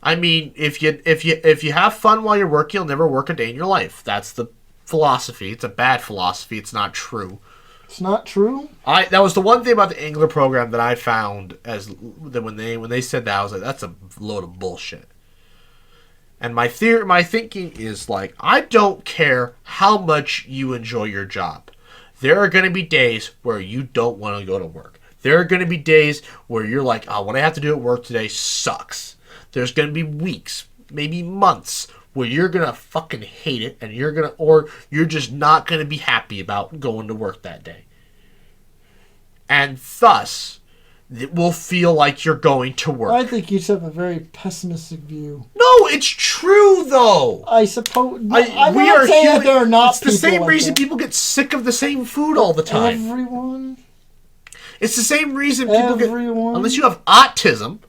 I mean, if you have fun while you're working, you'll never work a day in your life. That's the philosophy. It's a bad philosophy. It's not true. It's not true? That was the one thing about the Angler program that I found as that when they said that, I was like, that's a load of bullshit. And my thinking is like, I don't care how much you enjoy your job. There are going to be days where you don't want to go to work. There are going to be days where you're like, oh, what I have to do at work today sucks. There's going to be weeks, maybe months, where you're going to fucking hate it and you're just not going to be happy about going to work that day. And thus, it will feel like you're going to work. I think you have a very pessimistic view. No, it's true, though. I suppose. I'm not saying that there are not people. It's the same reason people get sick of the same food all the time. Everyone. It's the same reason people get. Unless you have autism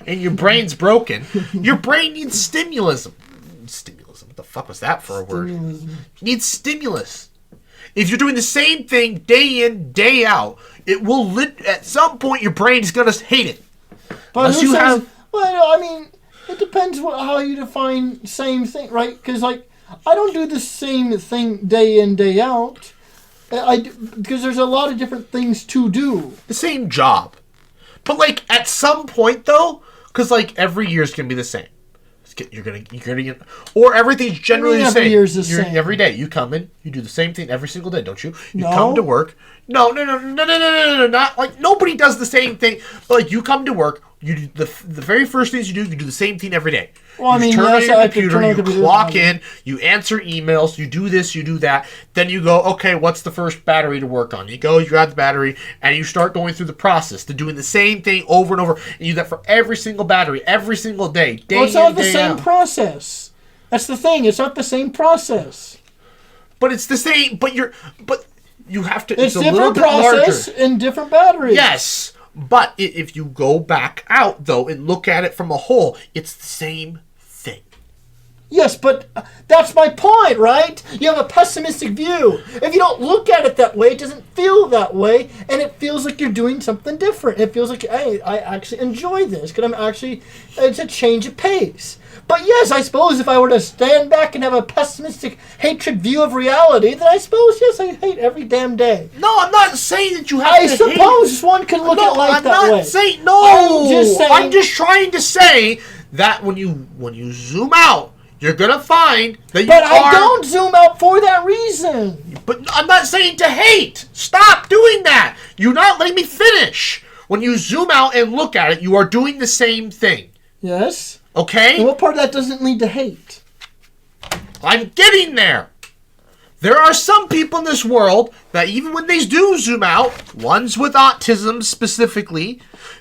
and your brain's broken, your brain needs stimulus. What the fuck was that for a word? You need stimulus. If you're doing the same thing day in, day out, it will at some point your brain is gonna hate it. But well, I mean, it depends how you define same thing, right? Because like, I don't do the same thing day in, day out. Because there's a lot of different things to do. The same job, but like at some point though, because like every year is gonna be the same. You're gonna get, or everything's generally the same. Every year's the same. Every day you come in, you do the same thing every single day, don't you? You come to work. No, not like nobody does the same thing. But like you come to work, you do the very first things you do the same thing every day. Well, you turn on your computer, you clock in, you answer emails, you do this, you do that. Then you go, okay, what's the first battery to work on? You go, you grab the battery, and you start going through the process to doing the same thing over and over. And you do that for every single battery, every single day, day in, it's not the day same out. Process. That's the thing. It's not the same process. But it's the same. But you have to. It's a different little bit process larger. and different batteries. Yes. But if you go back out, though, and look at it from a whole, it's the same thing. Yes, but that's my point, right? You have a pessimistic view. If you don't look at it that way, it doesn't feel that way, and it feels like you're doing something different. It feels like, hey, I actually enjoy this, because it's a change of pace. But yes, I suppose if I were to stand back and have a pessimistic hatred view of reality, then I suppose, yes, I hate every damn day. No, I'm not saying that you have to hate. I suppose one can look at it like that way. I'm not saying, no. I'm just trying to say that when you zoom out, you're going to find that But I don't zoom out for that reason. But I'm not saying to hate. Stop doing that. You're not letting me finish. When you zoom out and look at it, you are doing the same thing. Yes. Okay? And what part of that doesn't lead to hate? I'm getting there. There are some people in this world that even when they do zoom out, ones with autism specifically,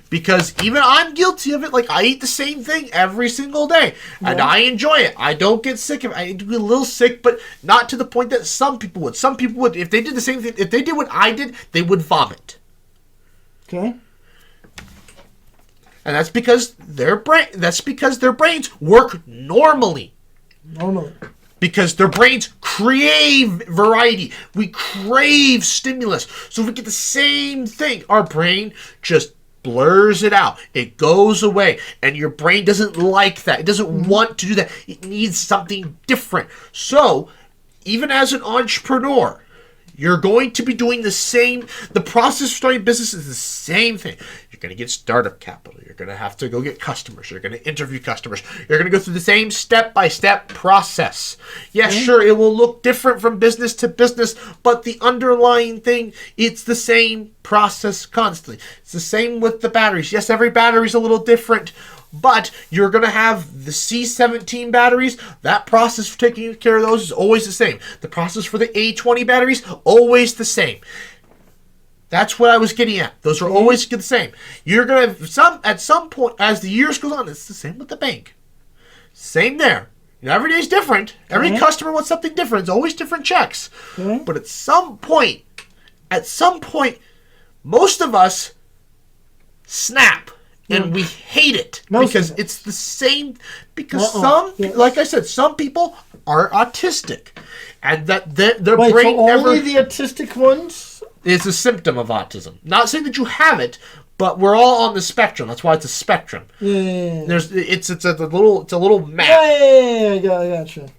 because even I'm guilty of it, like I eat the same thing every single day, and I enjoy it. I don't get sick of it. I do a little sick, but not to the point that some people would. Some people would, if they did the same thing, if they did what I did, they would vomit. Okay. And that's because their brains work normally. Because their brains crave variety. We crave stimulus. So if we get the same thing, our brain just blurs it out. It goes away. And your brain doesn't like that. It doesn't want to do that. It needs something different. So, even as an entrepreneur, you're going to be doing the same. The process of starting business is the same thing. You're going to get startup capital. You're going to have to go get customers. You're going to interview customers. You're going to go through the same step-by-step process. Yes, sure, it will look different from business to business, but the underlying thing, it's the same process constantly. It's the same with the batteries. Yes, every battery is a little different, but you're going to have the C17 batteries. That process for taking care of those is always the same. The process for the A20 batteries, always the same. That's what I was getting at. Those are always the same. You're going to have at some point, as the years goes on, it's the same with the bank. Same there. Every day's different. Every customer wants something different. It's always different checks. But at some point, most of us snap. And we hate it because it's the same. Because like I said, some people are autistic, and that their brain so only the autistic ones is a symptom of autism. Not saying that you have it, But we're all on the spectrum. That's why it's a spectrum. Yeah. It's a little map. Yeah. I gotcha.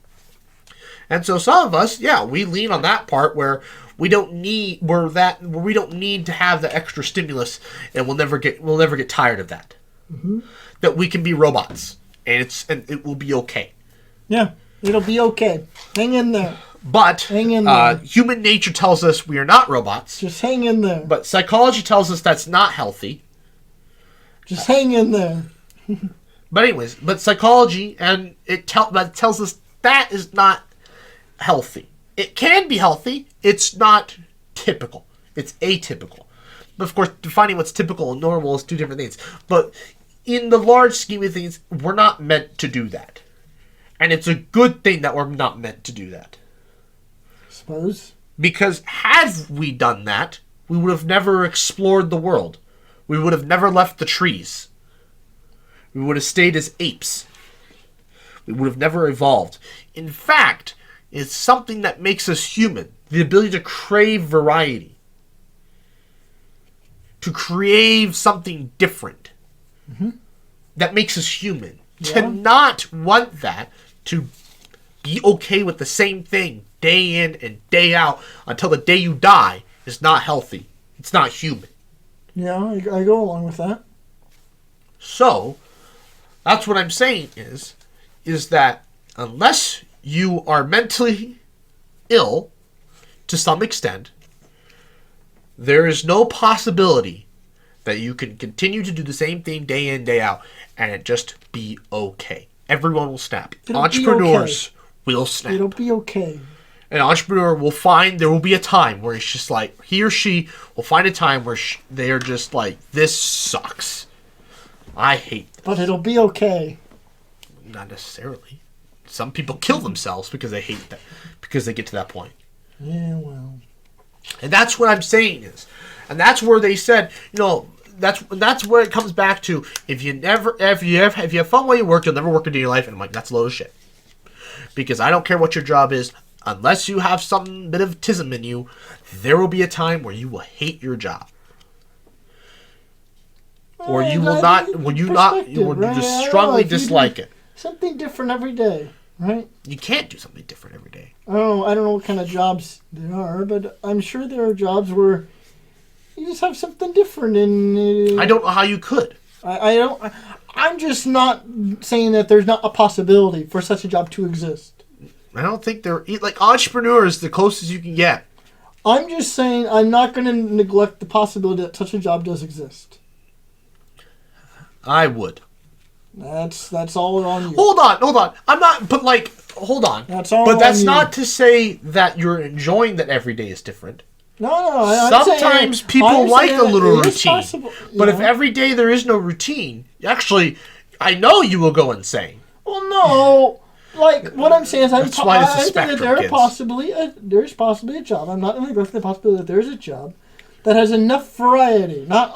And so some of us, we lean on that part where we don't need to have the extra stimulus, and we'll never get tired of that. Mm-hmm. That we can be robots, and it will be okay. Yeah, it'll be okay. Hang in there. But hang in there. Human nature tells us we are not robots. Just hang in there. But psychology tells us that's not healthy. Just hang in there. But anyways, psychology and tells us that is not healthy. It can be healthy. It's not typical. It's atypical. But of course, defining what's typical and normal is two different things. But in the large scheme of things, we're not meant to do that. And it's a good thing that we're not meant to do that. Suppose. Because had we done that, we would have never explored the world. We would have never left the trees. We would have stayed as apes. We would have never evolved. In fact, it's something that makes us human. The ability to crave variety. To crave something different. Mm-hmm. That makes us human. Yeah. To not want that, to be okay with the same thing day in and day out until the day you die is not healthy. It's not human. Yeah, I go along with that. So, that's what I'm saying is that unless you are mentally ill to some extent, there is no possibility that you can continue to do the same thing day in, day out, and it just be okay. Everyone will snap. Entrepreneurs will snap. It'll be okay. An entrepreneur will find there will be a time where it's just like, he or she will find a time where they are just like, this sucks. I hate this. But it'll be okay. Not necessarily. Some people kill themselves because they hate that, because they get to that point. Yeah, well. And that's what I'm saying is. And that's where they said, that's where it comes back to, if you have fun while you work, you'll never work a day in your life. And I'm like, that's a load of shit. Because I don't care what your job is, unless you have some bit of tism in you, there will be a time where you will hate your job. Or you will not, when you just strongly dislike it. Something different every day, right? You can't do something different every day. I don't know what kind of jobs there are, but I'm sure there are jobs where you just have something different. I don't know how you could. I'm just not saying that there's not a possibility for such a job to exist. I don't think entrepreneur is the closest you can get. I'm just saying I'm not going to neglect the possibility that such a job does exist. I would. That's all on you. Hold on. I'm not, but hold on. That's all. But that's on not to say that you're enjoying that every day is different. No. Sometimes people like a little routine. But if know? every day there is no routine, actually, I know you will go insane. Well, no. What I'm saying is, I think that there's possibly a job. I'm not going to go for the possibility that there's a job that has enough variety. Not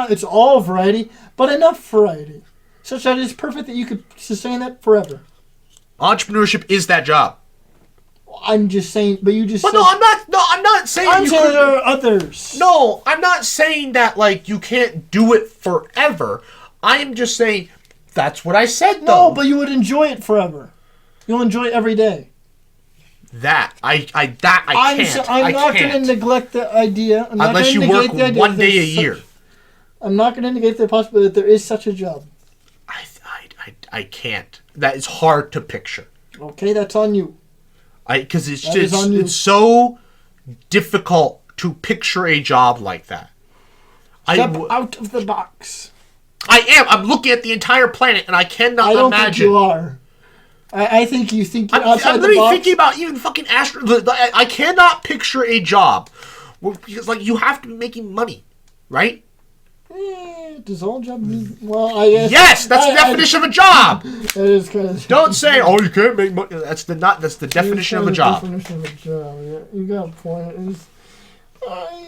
it's all variety, but enough variety, such that it's perfect that you could sustain that forever. Entrepreneurship is that job. I'm just saying, but you just. But no, I'm not saying. I'm saying there are others. No, I'm not saying that you can't do it forever. I am just saying that's what I said. Though. No, but you would enjoy it forever. You'll enjoy it every day. I can't. I'm not going to neglect the idea. Unless you work 1 day a year. I'm not going to negate the possibility that there is such a job. I can't. That is hard to picture. Okay, that's on you. Because it's so difficult to picture a job like that. Step out of the box. I am. I'm looking at the entire planet, and I cannot imagine. I don't think you are. I think you think you're outside the box. I'm literally thinking about even fucking I cannot picture a job because you have to be making money, right? Does all jobs need... Well, I guess... Yes, that's the definition of a job. It is kind of... Don't say, you can't make money. That's the definition of a job. Definition of a job. Yeah, you got a point.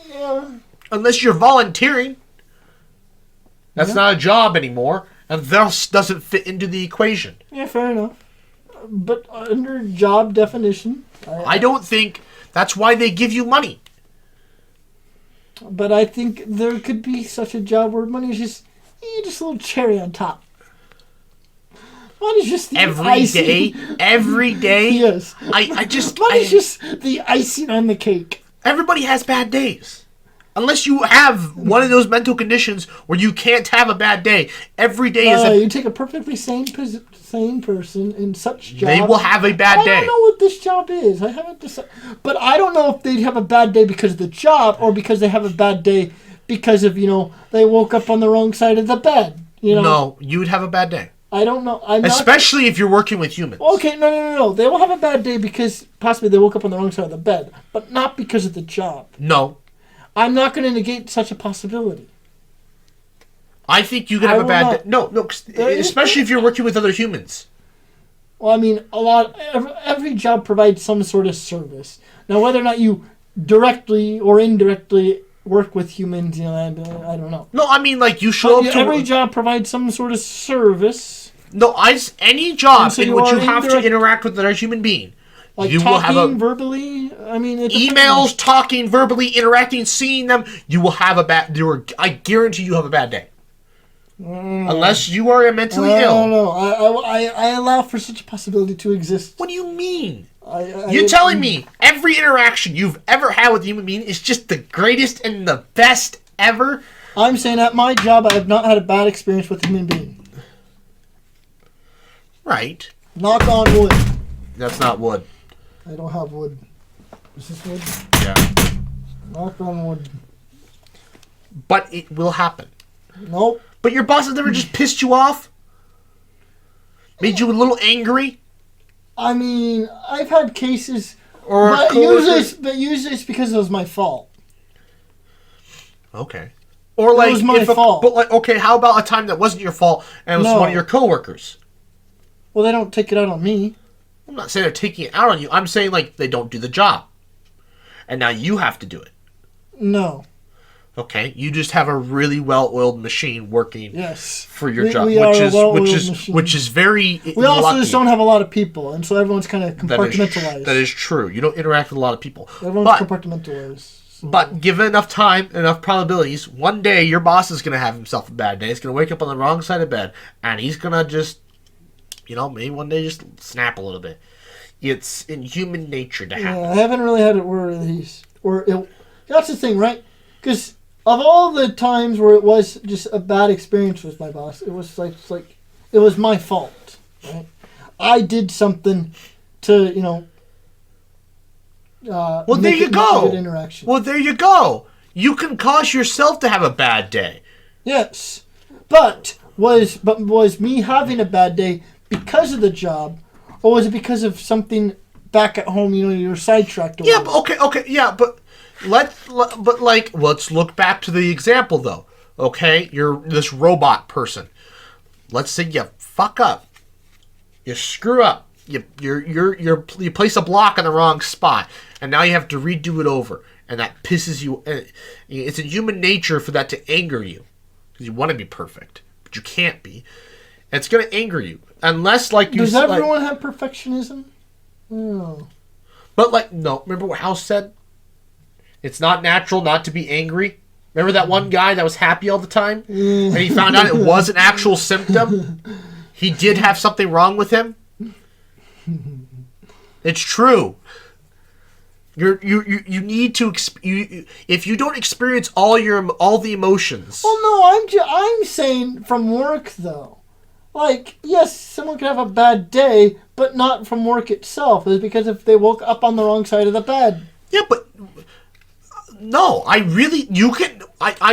Yeah. Unless you're volunteering, that's not a job anymore, and thus doesn't fit into the equation. Yeah, fair enough. But under job definition... I don't think that's why they give you money. But I think there could be such a job where money is just a little cherry on top. Money's just the icing. Every day. Yes. Money's just the icing on the cake. Everybody has bad days. Unless you have one of those mental conditions where you can't have a bad day. Every day is you take a perfectly sane person in such job. They will have a bad day. I don't know what this job is. I haven't decided. But I don't know if they'd have a bad day because of the job or because they have a bad day because of, they woke up on the wrong side of the bed. No, you would have a bad day. I don't know. Especially if you're working with humans. Okay, no. They will have a bad day because possibly they woke up on the wrong side of the bed, but not because of the job. No. I'm not going to negate such a possibility. I think you could have a bad day. No, especially if you're working with other humans. Well, I mean, every job provides some sort of service. Now, whether or not you directly or indirectly work with humans, I don't know. No, I mean, like, you show up to every job provides some sort of service. No, any job in which you have to interact with another human being. Like you talking verbally? I mean, emails, talking, verbally, interacting, seeing them, you will have a bad... I guarantee you have a bad day. Unless you are mentally ill. No. I allow for such a possibility to exist. What do you mean? You're telling me every interaction you've ever had with a human being is just the greatest and the best ever? I'm saying at my job I have not had a bad experience with a human being. Right. Knock on wood. That's not wood. I don't have wood. Is this wood? Yeah. Knock on wood. But it will happen. Nope. But your boss has never just pissed you off? Made you a little angry? I mean, I've had cases... But usually it's because it was my fault. Okay. Or like... It was my fault. But like, okay, how about a time that wasn't your fault and it was one of your coworkers? Well, they don't take it out on me. I'm not saying they're taking it out on you. I'm saying, like, they don't do the job. And now you have to do it. No. Okay, you just have a really well-oiled machine working for your job, which is very We also just don't have a lot of people, and so everyone's kind of compartmentalized. That is true. You don't interact with a lot of people. Everyone's compartmentalized. So. But given enough time, enough probabilities, one day your boss is going to have himself a bad day. He's going to wake up on the wrong side of bed, and he's going to just... maybe one day just snap a little bit. It's in human nature to happen. Yeah, I haven't really had it where that's the thing, right? Because of all the times where it was just a bad experience with my boss, it was like it was my fault, right? I did something to, well, there you go. Good interaction. Well, there you go. You can cause yourself to have a bad day. Yes, but was me having a bad day because of the job, or was it because of something back at home? You're sidetracked. Yeah, but okay, yeah, but let's look back to the example though. Okay, you're this robot person. Let's say you fuck up, you screw up, you place a block in the wrong spot, and now you have to redo it over, and that pisses you. It's in human nature for that to anger you because you want to be perfect, but you can't be. It's going to anger you. Unless, like you said... Does everyone have perfectionism? No. But, no. Remember what House said? It's not natural not to be angry. Remember that one guy that was happy all the time? And he found out it was an actual symptom? He did have something wrong with him? It's true. You need to... if you don't experience all the emotions... Well, no, I'm saying from work, though. Like, yes, someone could have a bad day, but not from work itself. It's because if they woke up on the wrong side of the bed. Yeah, but... No, I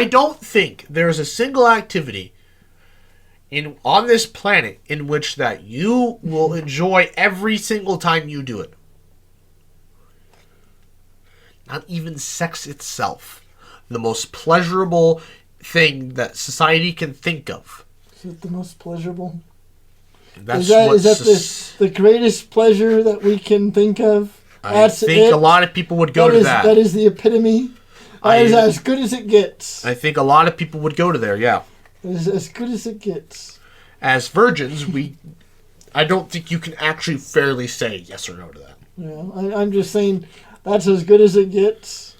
don't think there's a single activity on this planet in which that you will enjoy every single time you do it. Not even sex itself. The most pleasurable thing that society can think of. Is it the most pleasurable? Is that the greatest pleasure that we can think of? I think a lot of people would go to that. That is the epitome. That is as good as it gets. I think a lot of people would go to there, yeah. It is as good as it gets. As virgins, I don't think you can actually fairly say yes or no to that. Yeah, I'm just saying that's as good as it gets.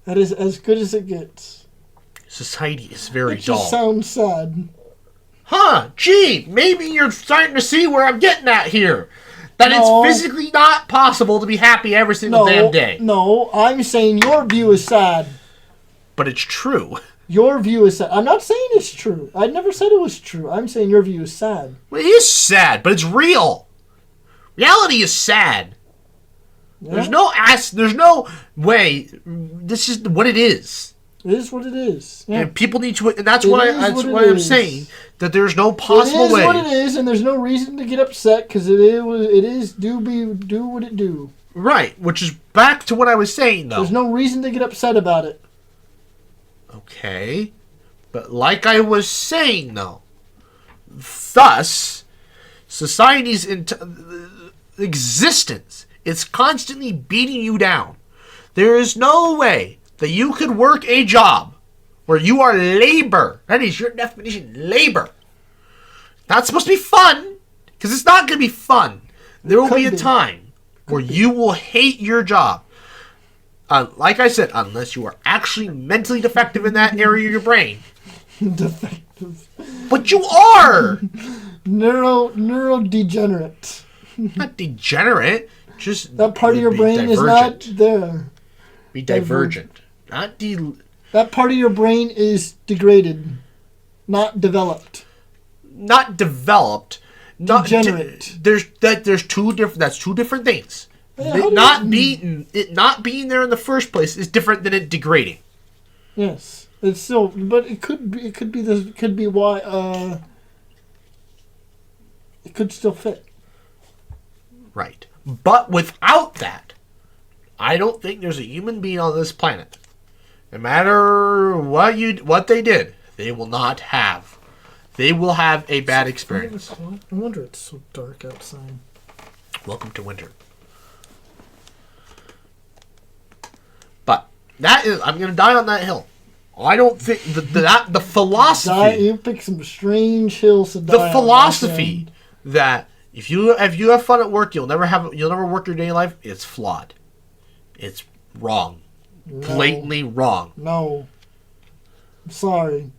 That is as good as it gets. Society is very It dull. just sounds sad. Huh, gee, maybe you're starting to see where I'm getting at here. That No. it's physically not possible to be happy every single damn day. No, I'm saying your view is sad. But it's true. Your view is sad. I'm not saying it's true. I never said it was true. I'm saying your view is sad. Well, it is sad, but it's real. Reality is sad. Yeah? There's no way. This is what it is. It is what it is. Yeah. And people need to, and that's It why is that's what it why I'm is. saying that there's no possible It is way. what it is, and there's no reason to get upset because do what it do. Right, which is back to what I was saying though. There's no reason to get upset about it. Okay, but like I was saying though, thus society's existence is constantly beating you down. There is no way that you could work a job where you are labor. That is your definition, labor. Not supposed to be fun, because it's not going to be fun. There will be a time where you will hate your job. Like I said, unless you are actually mentally defective in that area of your brain. Defective. But you are! Neurodegenerate. Not degenerate. Just That part of your be brain is not there. Be divergent. Not That part of your brain is degraded, not developed. Not developed. Not Degenerate. There's two different. That's two different things. Yeah, It not being there in the first place is different than it degrading. Yes, it's still, but it could be why it could still fit. Right. But without that, I don't think there's a human being on this planet. No matter what they did, they will not have. They will have a bad experience. No wonder it's so dark outside. Welcome to winter. But that is, I'm going to die on that hill. I don't think the philosophy. You pick some strange hills to die The on, philosophy that if you have fun at work, you'll never work your daily life. It's flawed. It's wrong. No. Blatantly wrong. No. I'm sorry.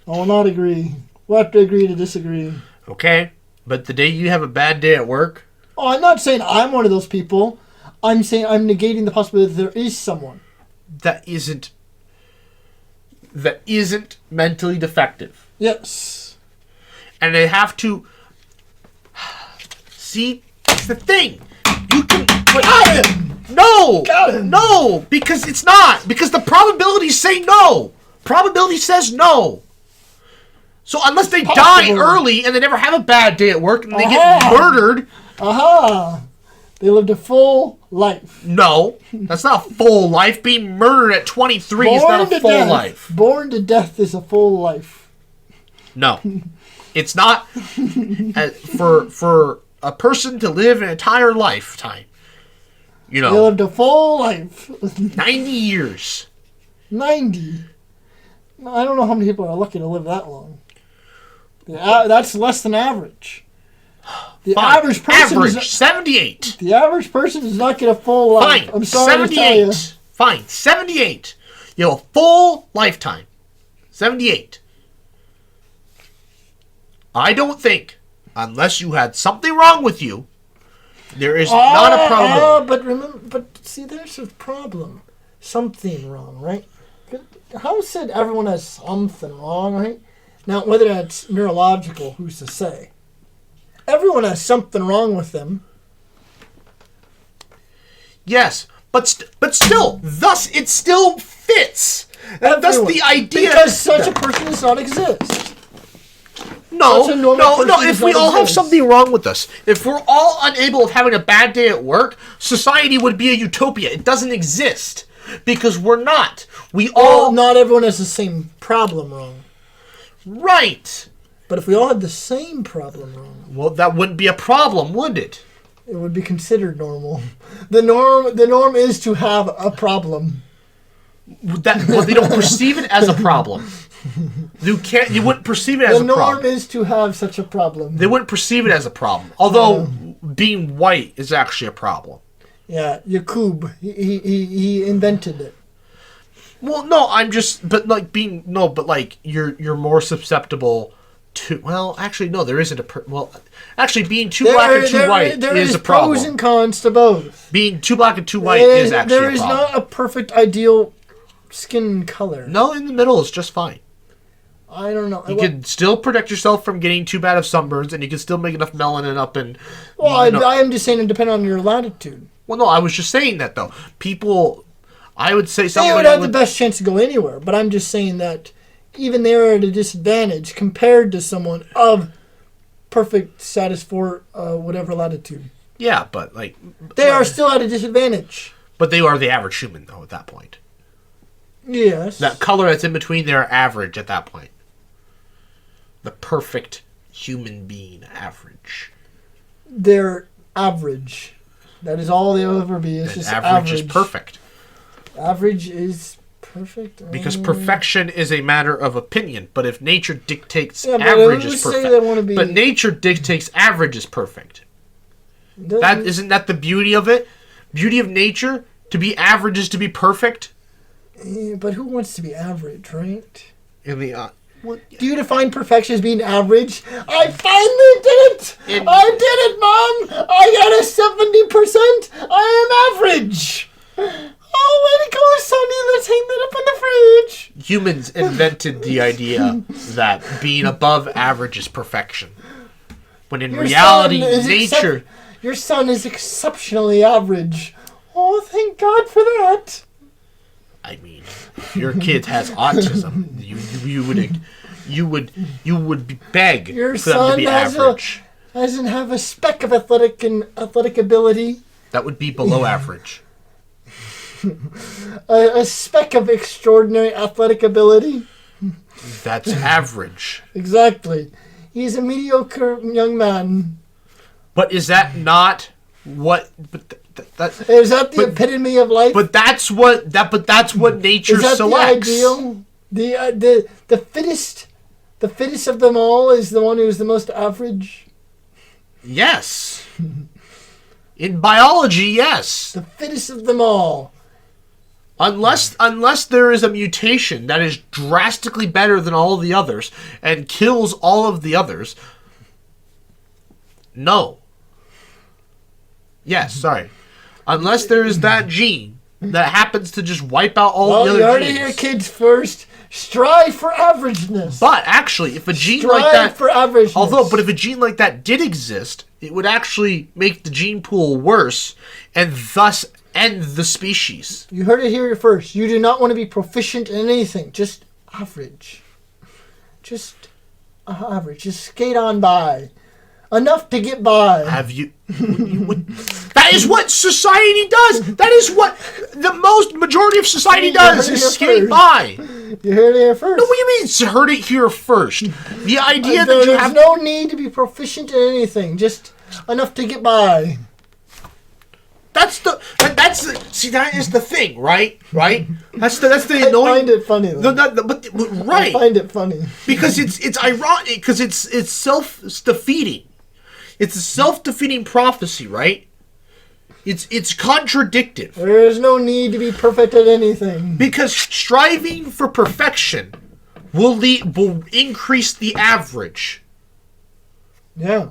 I will not agree. We'll have to agree to disagree. Okay? But the day you have a bad day at work... Oh, I'm not saying I'm one of those people. I'm saying I'm negating the possibility that there is someone. That isn't mentally defective. Yes. And they have to... See, it's the thing. You can... Got him! No! Got him! No! Because it's not. Because the probabilities say no. Probability says no. So unless they die early and they never have a bad day at work and they get murdered... Aha! They lived a full life. No. That's not a full life. Being murdered at 23 is not a full life. Born to death is a full life. No. It's not for a person to live an entire lifetime. You They know, lived a full life. 90 years. 90. No, I don't know how many people are lucky to live that long. That's less than average. The Fine. average person Average, 78. The average person does not get a full life. Fine, I'm sorry to tell you. 78. Fine, 78. You have a full lifetime. 78. I don't think, unless you had something wrong with you, there is not a problem. But see, there's a problem. Something wrong, right? How said everyone has something wrong, right? Now, whether that's neurological, who's to say? Everyone has something wrong with them. Yes, but still, thus it still fits. And thus the idea because such a person does not exist. No. person If does we not all have exist. something wrong with us, if we're all unable of having a bad day at work, society would be a utopia. It doesn't exist because we're not. Not everyone has the same problem wrong. Right. But if we all had the same problem wrong, Well, that wouldn't be a problem, would it? it would be considered normal. The norm is to have a problem. Well, they don't perceive it as a problem. You wouldn't perceive it as The a problem. norm is to have such a problem. They wouldn't perceive it as a problem. Although being white is actually a problem. Yeah, Yakub, he invented it. Well, no, but like you're more susceptible to. Well, actually, no, there isn't actually, being too black and too white is a problem. There is pros and cons to both. Being too black and too white is actually a problem. There is not a perfect ideal skin color. No, in the middle is just fine. I don't know. You can still protect yourself from getting too bad of sunburns, and you can still make enough melanin up and. Well, I am just saying it depends on your latitude. Well, no, I was just saying that though. People, I would say something. They would have the best chance to go anywhere, but I'm just saying that even they're at a disadvantage compared to someone of perfect status for whatever latitude. Yeah, but they are still at a disadvantage. But they are the average human though at that point. Yes. That color that's in between, they're average at that point. The perfect human being average. They're average. That is all they'll ever be. It's just average. Is perfect. Average is perfect. Because perfection is a matter of opinion. But if nature dictates average is perfect. But nature dictates average is perfect. Isn't that the beauty of it? Beauty of nature? To be average is to be perfect? Yeah, but who wants to be average, right? In the do you define perfection as being average? I finally did it! I did it, Mom! I got a 70%! I am average! Oh, way to go, Sonny! Let's hang that up on the fridge! Humans invented the idea that being above average is perfection. When in reality, nature... Your son is exceptionally average. Oh, thank God for that. I mean, if your kid has autism, you would beg your for them to be average. Doesn't have a speck of athletic ability. That would be below average. a speck of extraordinary athletic ability. That's average. Exactly. He's a mediocre young man. But is that not what? Is that the epitome of life? But that's what nature selects. Is that the ideal? The fittest of them all is the one who's the most average. Yes. In biology, yes. The fittest of them all. Unless there is a mutation that is drastically better than all of the others and kills all of the others. No. Yes, sorry. Unless there is that gene that happens to just wipe out all the other genes. You heard it here, kids. First, strive for averageness. But actually, if a gene like that, for averageness. But if a gene like that did exist, it would actually make the gene pool worse, and thus end the species. You heard it here first. You do not want to be proficient in anything. Just average. Just average. Just skate on by. Enough to get by. Have you... That is what society does. That is what the majority of society does, is skate by. You heard it here first. No, what do you mean heard it here first? The idea that you have... There's no need to be proficient in anything. Just enough to get by. See, that is the thing, right? That's the annoying... I find it funny, though. Right. I find it funny. Because it's ironic, because it's self-defeating. It's a self-defeating prophecy, right? It's contradictive. There is no need to be perfect at anything. Because striving for perfection will increase the average. Yeah.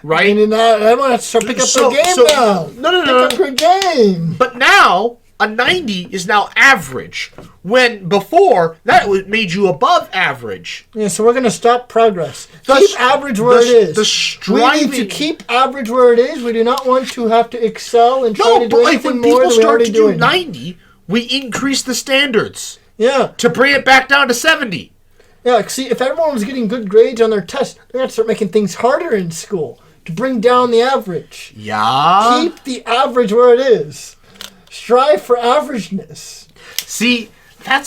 Right? And I want to pick up the game now. No. Pick up your game. But now, a 90 is now average. When before, that made you above average. Yeah, so we're going to stop progress. Keep average where it is. We need to keep average where it is. We do not want to have to excel and try to do anything more than we're already doing. When people start to do 90, we increase the standards. Yeah. To bring it back down to 70. Yeah, see, if everyone was getting good grades on their tests, they're going to start making things harder in school to bring down the average. Yeah. Keep the average where it is. Strive for averageness. See, that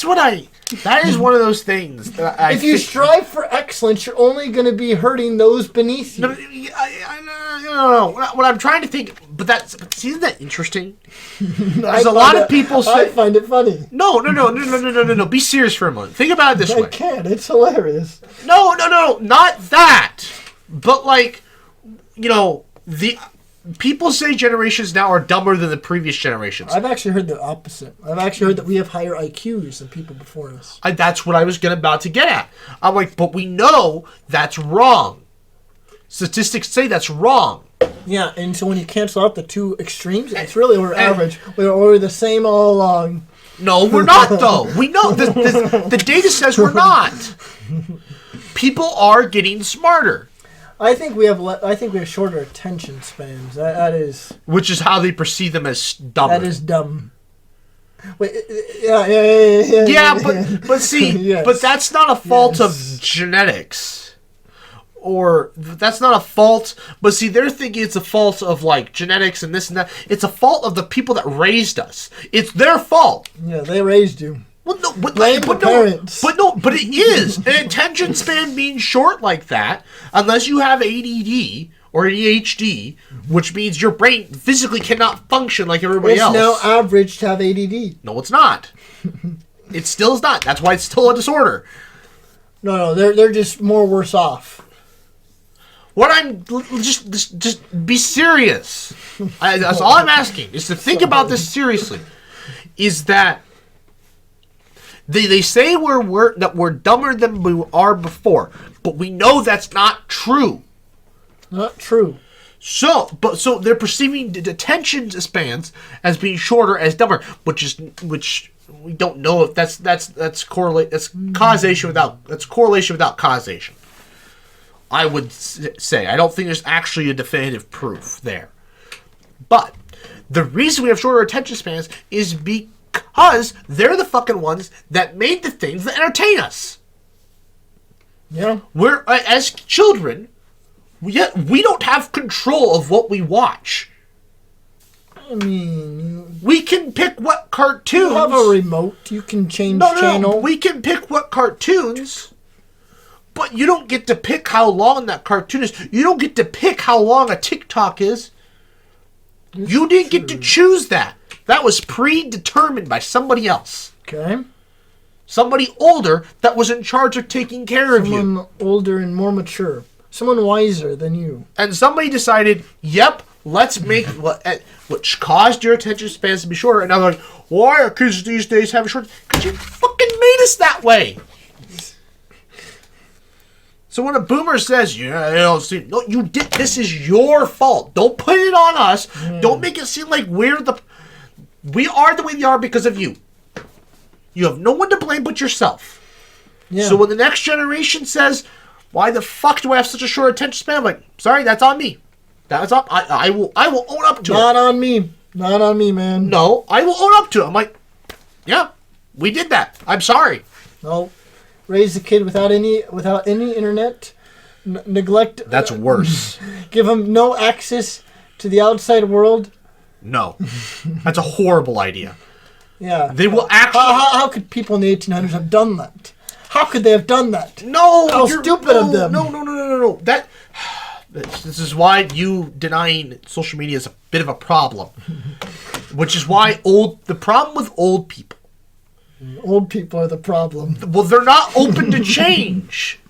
is one of those things. If you strive for excellence, you're only going to be hurting those beneath you. No. What I'm trying to think, isn't that interesting? There's a lot of people say... I find it funny. No. Be serious for a moment. Think about it this way. I can't. It's hilarious. No. Not that. But, people say generations now are dumber than the previous generations. I've actually heard the opposite. I've actually heard that we have higher IQs than people before us. That's what I was about to get at. I'm like, but we know that's wrong. Statistics say that's wrong. Yeah, and so when you cancel out the two extremes, it's really we're average. We're the same all along. No, we're not, though. We know. The data says we're not. People are getting smarter. I think we have shorter attention spans. That is. Which is how they perceive them as dumber. That is dumb. Wait, yeah, but see, yes. But that's not a fault of genetics. Or that's not a fault, but see, they're thinking it's a fault of like genetics and this and that. It's a fault of the people that raised us. It's their fault. Yeah, they raised you. Well, no, but parents. But it is an attention span being short like that, unless you have ADD or ADHD, which means your brain physically cannot function like everybody else. It's now average to have ADD. No, it's not. It still is not. That's why it's still a disorder. No, they're just more worse off. What I'm just be serious. That's all I'm asking is to think about this seriously. Is that they say that we're dumber than we are before, but we know that's not true. Not true. So they're perceiving the attention spans as being shorter as dumber, which we don't know if that's correlation without causation. I would say. I don't think there's actually a definitive proof there. But the reason we have shorter attention spans is because they're the fucking ones that made the things that entertain us. Yeah. We're, as children, we don't have control of what we watch. I mean... We can pick what cartoons... You have a remote. You can change channel. No, we can pick what cartoons... But you don't get to pick how long that cartoon is. You don't get to pick how long a TikTok is. You didn't get to choose that. That was predetermined by somebody else. Okay. Somebody older that was in charge of taking care of you. Someone older and more mature. Someone wiser than you. And somebody decided, yep, let's make... which caused your attention spans to be shorter. And now they're like, why are kids these days having short... Because you fucking made us that way. So when a boomer says, no, you did. This is your fault. Don't put it on us. Don't make it seem like we are the way we are because of you. You have no one to blame but yourself. Yeah. So when the next generation says, why the fuck do I have such a short attention span? I'm like, sorry, that's on me. That's on. I will own up to it. Not on me. Not on me, man. No, I will own up to it. I'm like, yeah, we did that. I'm sorry. No. Raise a kid without any internet, neglect. That's worse. Give him no access to the outside world. No, that's a horrible idea. Yeah, they will actually. How could people in the 1800s have done that? How could they have done that? No, how stupid of them. No. This is why you denying social media is a bit of a problem. Which is why the problem with old people. Old people are the problem. Well, they're not open to change.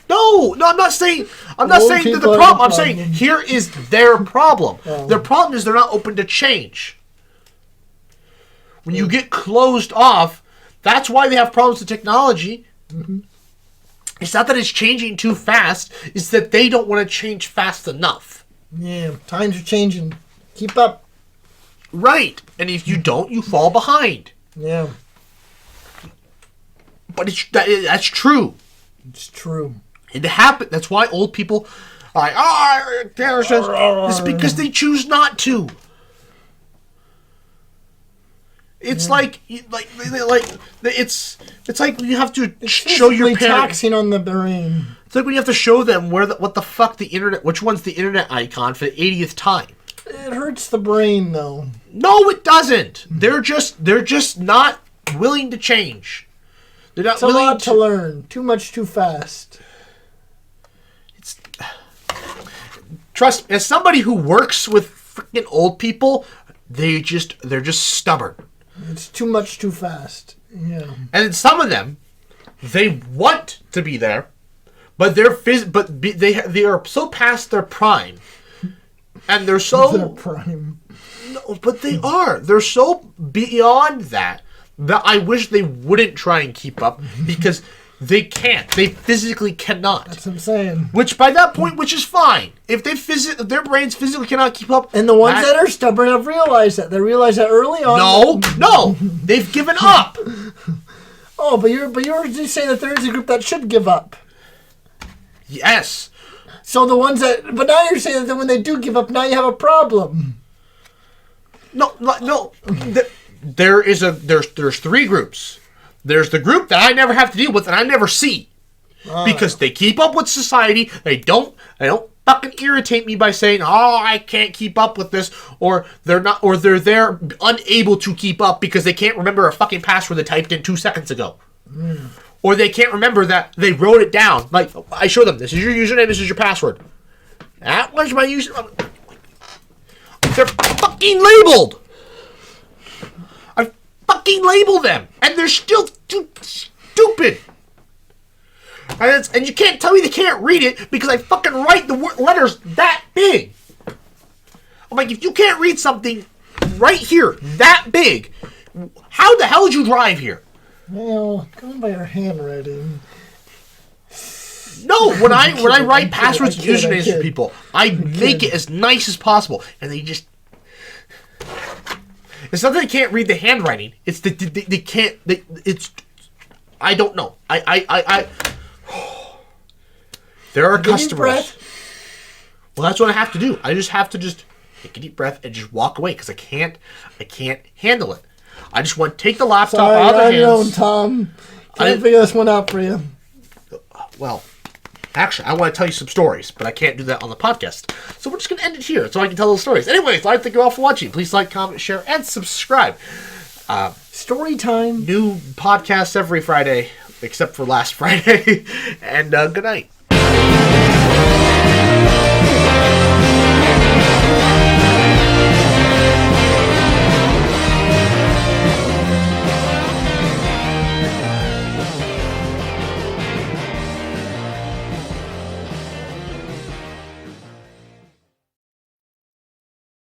No, I'm not saying they're the problem. I'm saying here is their problem. Oh. Their problem is they're not open to change. When you get closed off, that's why they have problems with technology. Mm-hmm. It's not that it's changing too fast. It's that they don't want to change fast enough. Yeah, times are changing. Keep up. Right. And if you don't, you fall behind. Yeah. But that's true. It's true. It happened. That's why old people are like, it's because they choose not to. It's like it's like you have to show your parents. Taxing on the brain. It's like when you have to show them what the fuck the internet, which one's the internet icon for the 80th time. It hurts the brain though. No, it doesn't. They're just not willing to change. They're not willing a lot to learn. Too much, too fast. Trust me, as somebody who works with freaking old people, they're just stubborn. It's too much, too fast. Yeah. And some of them, they want to be there, but they are so past their prime And they're so... They're prime. No, but they are. They're so beyond that I wish they wouldn't try and keep up because they can't. They physically cannot. That's what I'm saying. Which by that point, which is fine. If their brains physically cannot keep up. And the ones that are stubborn have realized that. They realized that early on. No. They've given up. Oh, but you're just saying that there is a group that should give up. Yes. So the ones that... But now you're saying that when they do give up, now you have a problem. No. There's three groups. There's the group that I never have to deal with and I never see. Because they keep up with society. They don't fucking irritate me by saying, "Oh, I can't keep up with this," or they're unable to keep up because they can't remember a fucking password they typed in 2 seconds ago. Or they can't remember that they wrote it down. Like, I show them, this is your username, this is your password. That was my username. They're fucking labeled. I fucking label them. And they're still too stupid. And you can't tell me they can't read it because I fucking write the letters that big. I'm like, if you can't read something right here that big, how the hell did you drive here? Well, going by your handwriting. No, when I write passwords and usernames for people, I make it as nice as possible, and they just... It's not that they can't read the handwriting. It's that they can't... It's... I don't know. There are customers. Well, that's what I have to do. I just have to take a deep breath and just walk away because I can't handle it. I just want to take the laptop out of their hands. Your own, Tom. Can't figure this one out for you. Well, actually, I want to tell you some stories, but I can't do that on the podcast. So we're just going to end it here so I can tell those stories. Anyways, I'd like to thank you all for watching. Please like, comment, share, and subscribe. Story time. New podcasts every Friday, except for last Friday. And good night.